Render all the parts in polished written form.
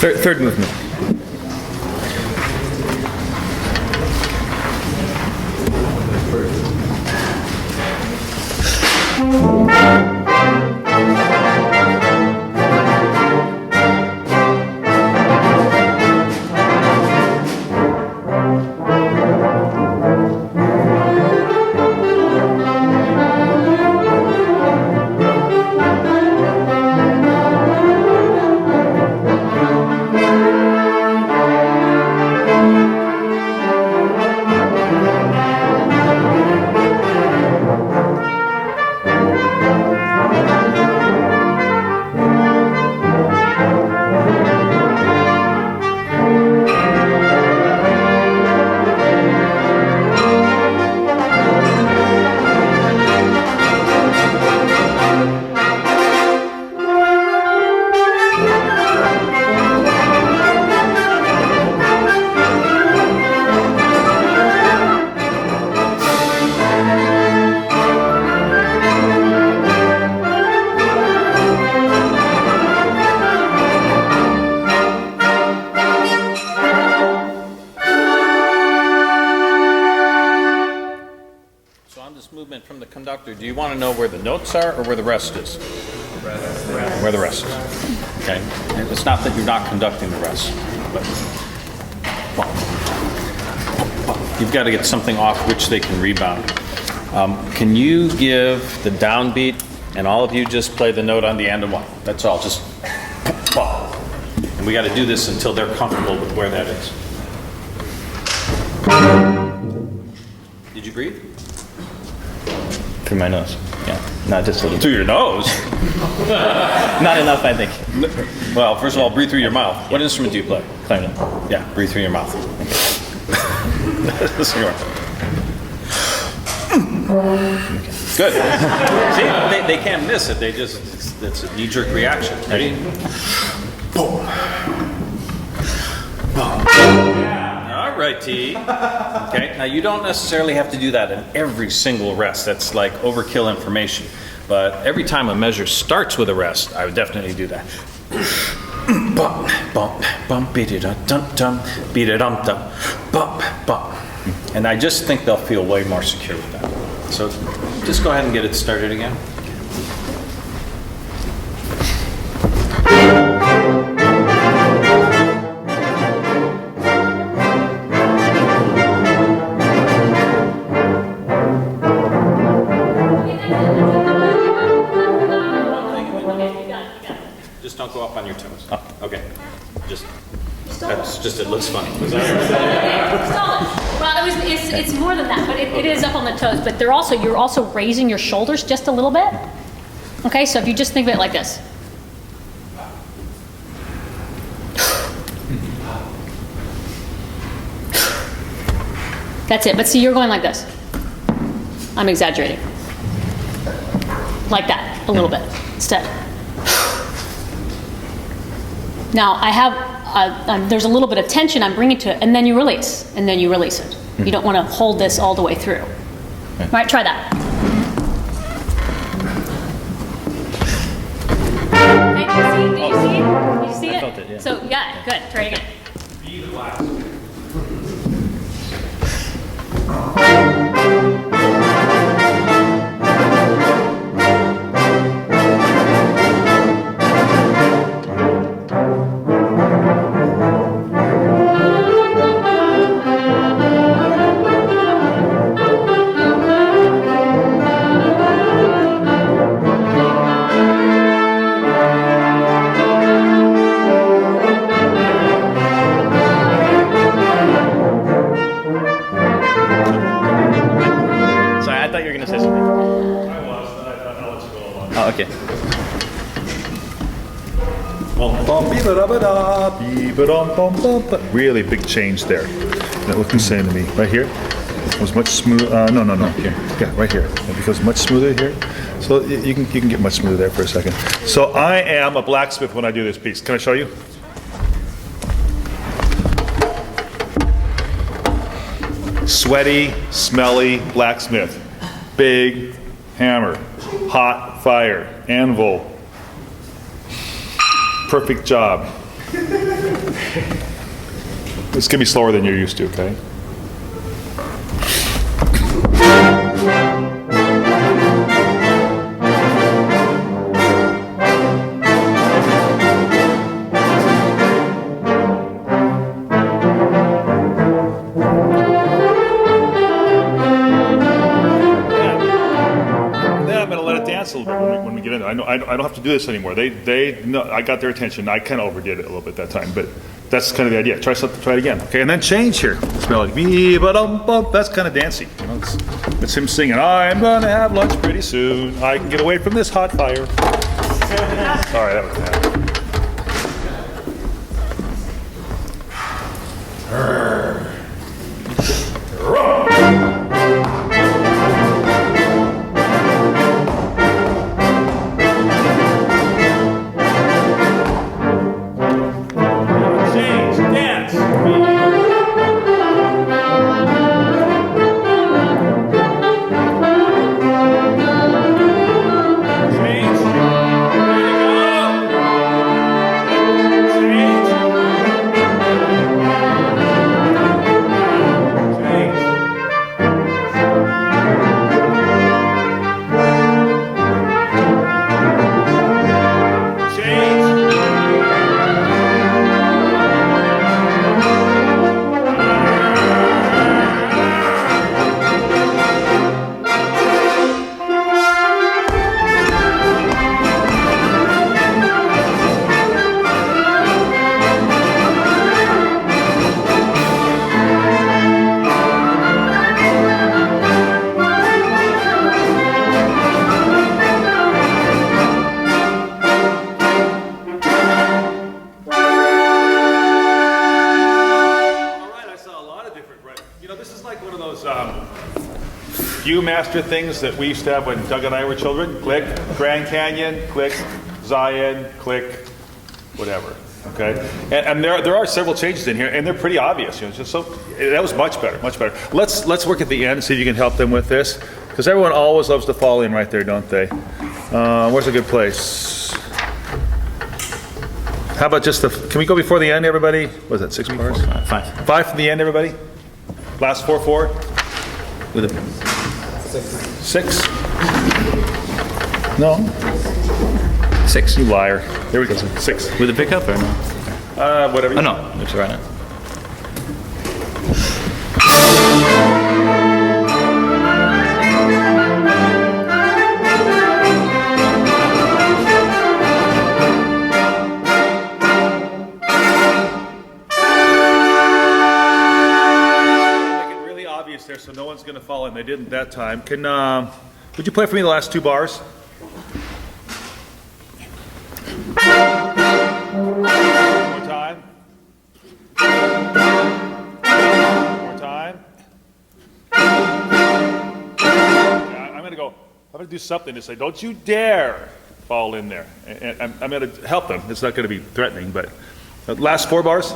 Third movement. Movement from the conductor, do you want to know where the notes are or where the rest is? Where the rest is. Okay. And it's not that you're not conducting the rest, but you've got to get something off which they can rebound. Can you give the downbeat and all of you just play the note on the end of one? That's all. Just and we got to do this until they're comfortable with where that is. Did you breathe? Through my nose. Yeah, not just a little. Through your nose? Not enough, I think. Well, first of all, breathe through your mouth. What instrument do you play? Clarinet. Yeah, breathe through your mouth. Good. See, they can't miss it. They just, it's a knee-jerk reaction. Ready? Boom. Boom. All right, T. Okay, now you don't necessarily have to do that in every single rest. That's like overkill information. But every time a measure starts with a rest, I would definitely do that. Bump, bump, bump, beat it, dum dum, beat it, dum dum, bump, bump. And I just think they'll feel way more secure with that. So just go ahead and get it started again. Just don't go up on your toes. Oh, okay. That's just, it looks funny. Well, it's more than that, but it is up on the toes, but you're also raising your shoulders just a little bit. Okay, so if you just think of it like this. That's it, but see, you're going like this. I'm exaggerating. Like that, a little bit, instead. Now, I have, there's a little bit of tension I'm bringing to it, and then you release, and then you release it. You don't want to hold this all the way through. All right, try that. Okay, did you see it? Did you see it? I felt it, yeah. So, yeah, good. Try it again. Be relaxed. Oh, okay. Really big change there. Now look and saying to me, right here, it was much smooth. No. Here. Yeah, right here. It becomes much smoother here. So you can get much smoother there for a second. So I am a blacksmith when I do this piece. Can I show you? Sweaty, smelly blacksmith. Big hammer, hot fire, anvil. Perfect job. It's gonna be slower than you're used to, okay? Then I'm gonna let it dance a little bit when we get in there. I don't have to do this anymore. They know, I got their attention. I kind of overdid it a little bit that time, but that's kind of the idea. Try it again, okay? And then change here. This melody, bee-ba-dum-bum. That's kind of dancey. You know, it's him singing, I'm gonna have lunch pretty soon. I can get away from this hot fire. Sorry, that was bad. Change, dance. Change. Viewmaster things that we used to have when Doug and I were children. Click, Grand Canyon, click, Zion, click, whatever. Okay, and there are several changes in here, and they're pretty obvious. You know, just so that was much better, much better. Let's work at the end and see if you can help them with this, because everyone always loves to fall in right there, don't they? Where's a good place? How about just the? Can we go before the end, everybody? What is that, 6 bars? 5. 5 from the end, everybody. Last 4/4. With a 6. No. 6. You liar. There we go. 6. With a pickup or no? Whatever. Oh no, it's right now. Make it really obvious there, so no one's going to fall in. They didn't that time. Can would you play for me the last 2 bars? One more time. One more time. Yeah, I'm gonna do something to say, don't you dare fall in there. And I'm gonna help them. It's not gonna be threatening, but last 4 bars.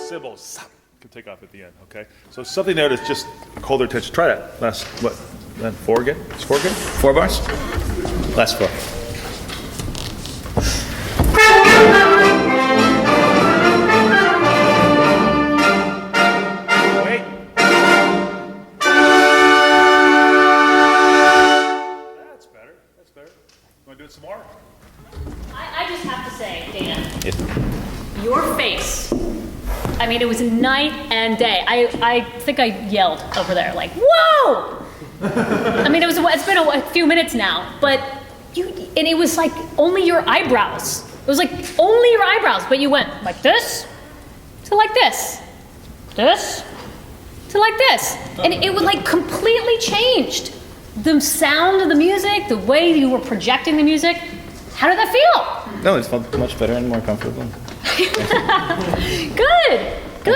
Symbols can take off at the end, okay? So something there that's just hold their attention. Try that. Last, what? Then 4 again? It's 4 again? 4 bars? Last 4. Wait. That's better. That's better. You want to do it some more? I just have to say, Dana, Yes. your face. I mean, it was night and day. I think I yelled over there, like, whoa! I mean, it's been a few minutes now, but and it was like only your eyebrows. It was like only your eyebrows, but you went like this to like this to like this. And it was like completely changed. The sound of the music, the way you were projecting the music. How did that feel? No, it felt much better and more comfortable. Good. Do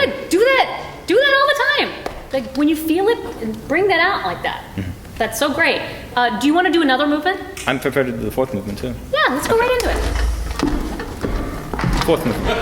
that all the time. Like when you feel it, bring that out like that. That's so great. Do you want to do another movement? I'm prepared to do the 4th movement too. Yeah, let's go right into it. 4th movement.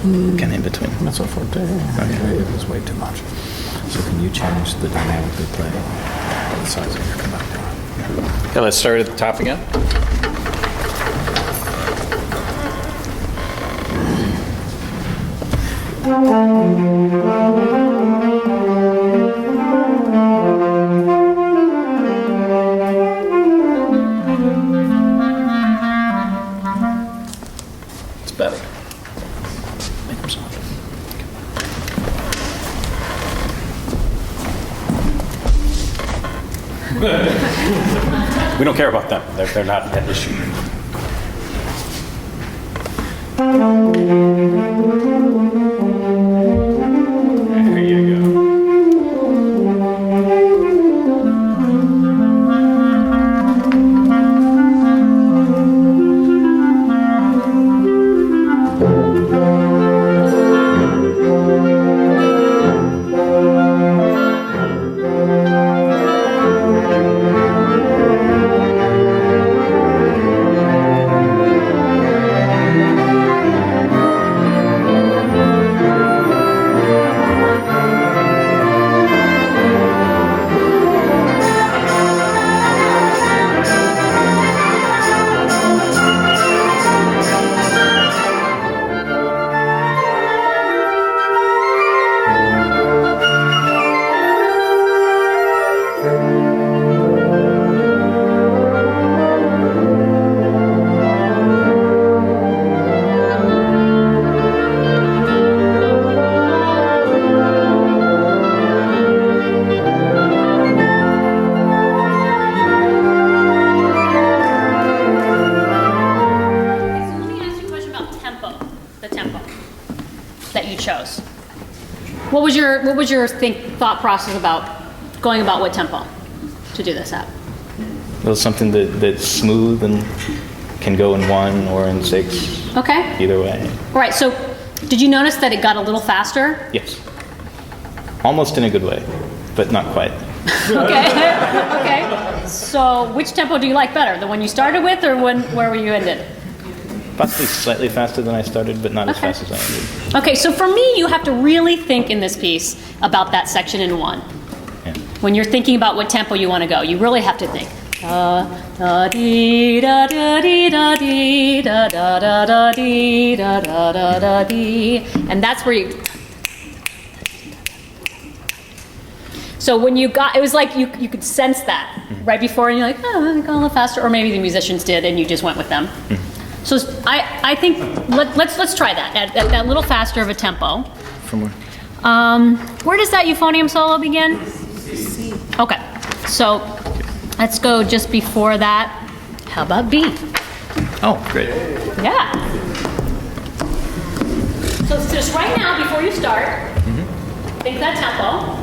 kind of in between. That's what forte. It was way too much. So can you change the dynamic they play by the size of your conductor? Okay, let's start at the top again. It's better. Make them soft. We don't care about them. They're not an issue. There you go. So let me ask you a question about tempo, the tempo that you chose. What was your thought process about going about what tempo to do this at? It was something that's smooth and can go in 1 or in 6, Okay. either way. All right. So, did you notice that it got a little faster? Yes. Almost in a good way, but not quite. Okay. Okay. So, which tempo do you like better? The one you started with, or where you ended? Possibly slightly faster than I started, but not as Okay. fast as I ended. Okay. So for me, you have to really think in this piece about that section in 1. Yeah. When you're thinking about what tempo you want to go, you really have to think. Da da dee da da dee da dee da da da da dee da da da da dee, and that's where you. So when you got, it was like you could sense that right before, and you're like, oh, I got a little faster, or maybe the musicians did, and you just went with them. So I think let's try that at that little faster of a tempo. From where? Where does that euphonium solo begin? C. Okay, so let's go just before that. How about B? Oh, great. Yeah. So just right now, before you start, think that tempo.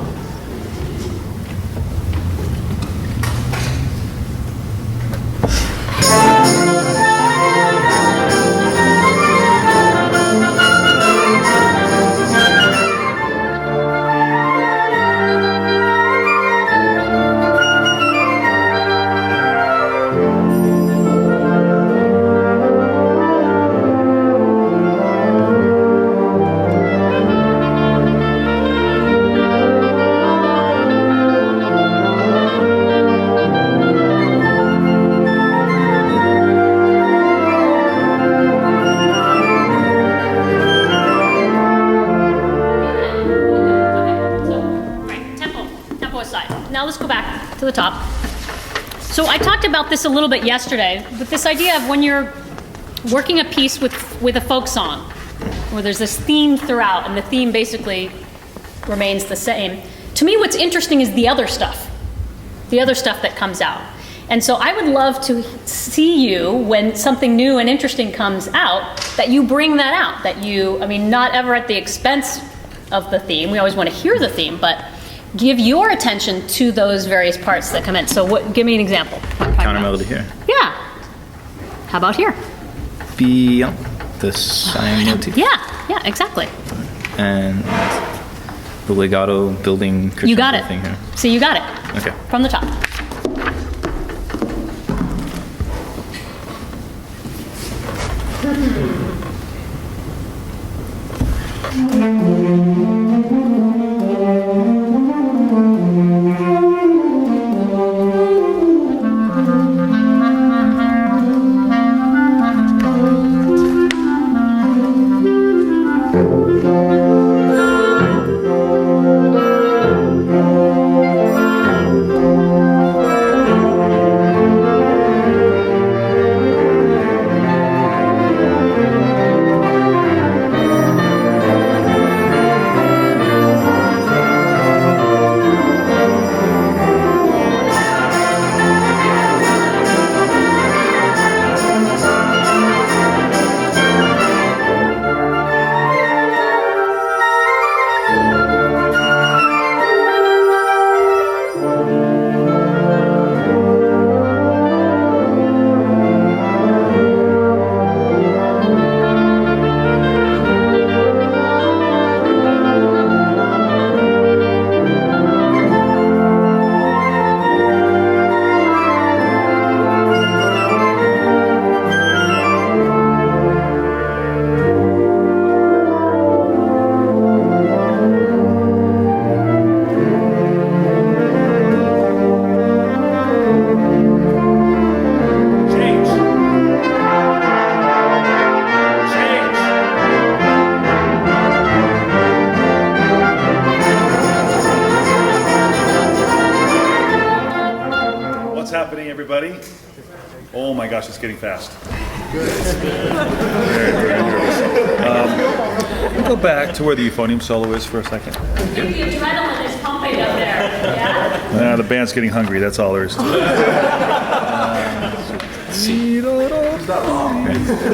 Now let's go back to the top. So I talked about this a little bit yesterday, but this idea of when you're working a piece with a folk song, where there's this theme throughout, and the theme basically remains the same. To me, what's interesting is the other stuff that comes out. And so I would love to see you, when something new and interesting comes out, that you bring that out, that you, I mean, not ever at the expense of the theme. We always want to hear the theme, but give your attention to those various parts that come in. So give me an example. Counter melody here. Yeah. How about here? Beyond the sine motif. Yeah, exactly. And the legato building crescendo You got it. thing here. See, you got it. Okay. From the top. Change. Change. What's happening, everybody? Oh my gosh, it's getting fast. Go back to where the euphonium solo is for a second. The adrenaline is pumping up there. Yeah. The band's getting hungry, that's all there is to it. Let's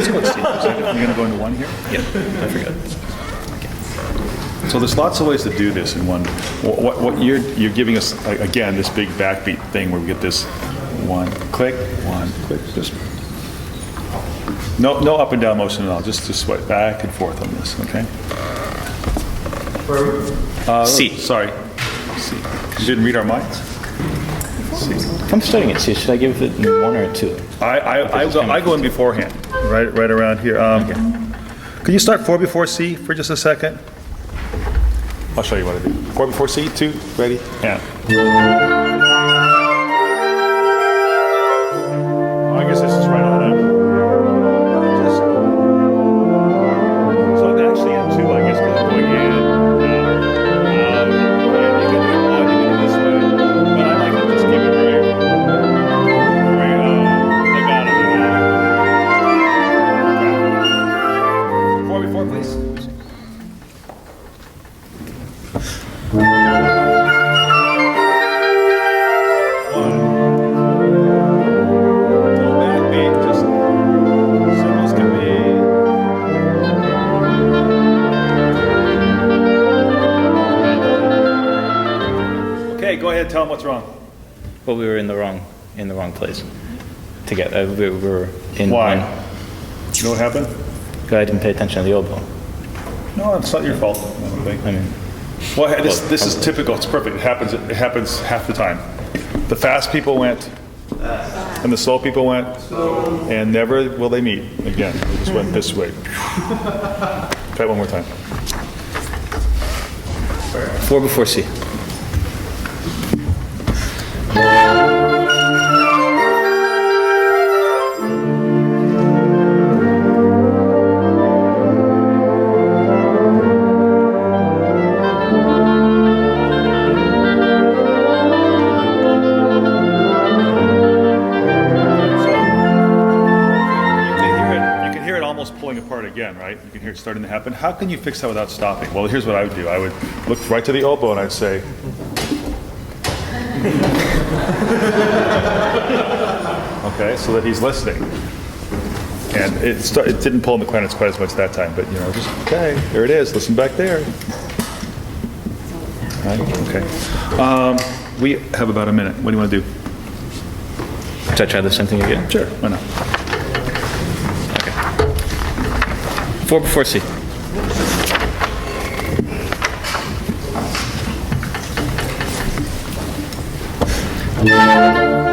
go see. You're going to go into one here? Yeah, I forgot. So there's lots of ways to do this in one. What you're giving us, again, this big backbeat thing where we get this one click, just no up and down motion at all, just sweat back and forth on this, okay? C. Sorry. C. You didn't read our minds? C. I'm starting at C. Should I give it 1 or 2? I go in beforehand, right around here. Can you start 4 before C for just a second? I'll show you what I do. 4 before C, 2, ready, and. I guess this is right on it. So I'm actually in 2, I guess, because I'm going in. You can do this way, but I like to just keep it very legato. Okay. 4 before, please. Go ahead, tell them what's wrong. Well, we were in the wrong place. Together, we were in Why? one. You know what happened? I didn't pay attention to the oboe. No, it's not your fault. I don't think. I mean, Well, this is typical. It's perfect. It happens half the time. The fast people went, and the slow people went, and never will they meet again. They just went this way. Try it one more time. 4 before C. Again, right? You can hear it starting to happen. How can you fix that without stopping? Well, here's what I would do. I would look right to the oboe and I'd say, okay, so that he's listening. And it didn't pull in the clarinets quite as much that time, but just, okay, there it is. Listen back there. Right, okay. We have about a minute. What do you want to do? Should I try the same thing again? Sure, why not? 4 before C. Yeah.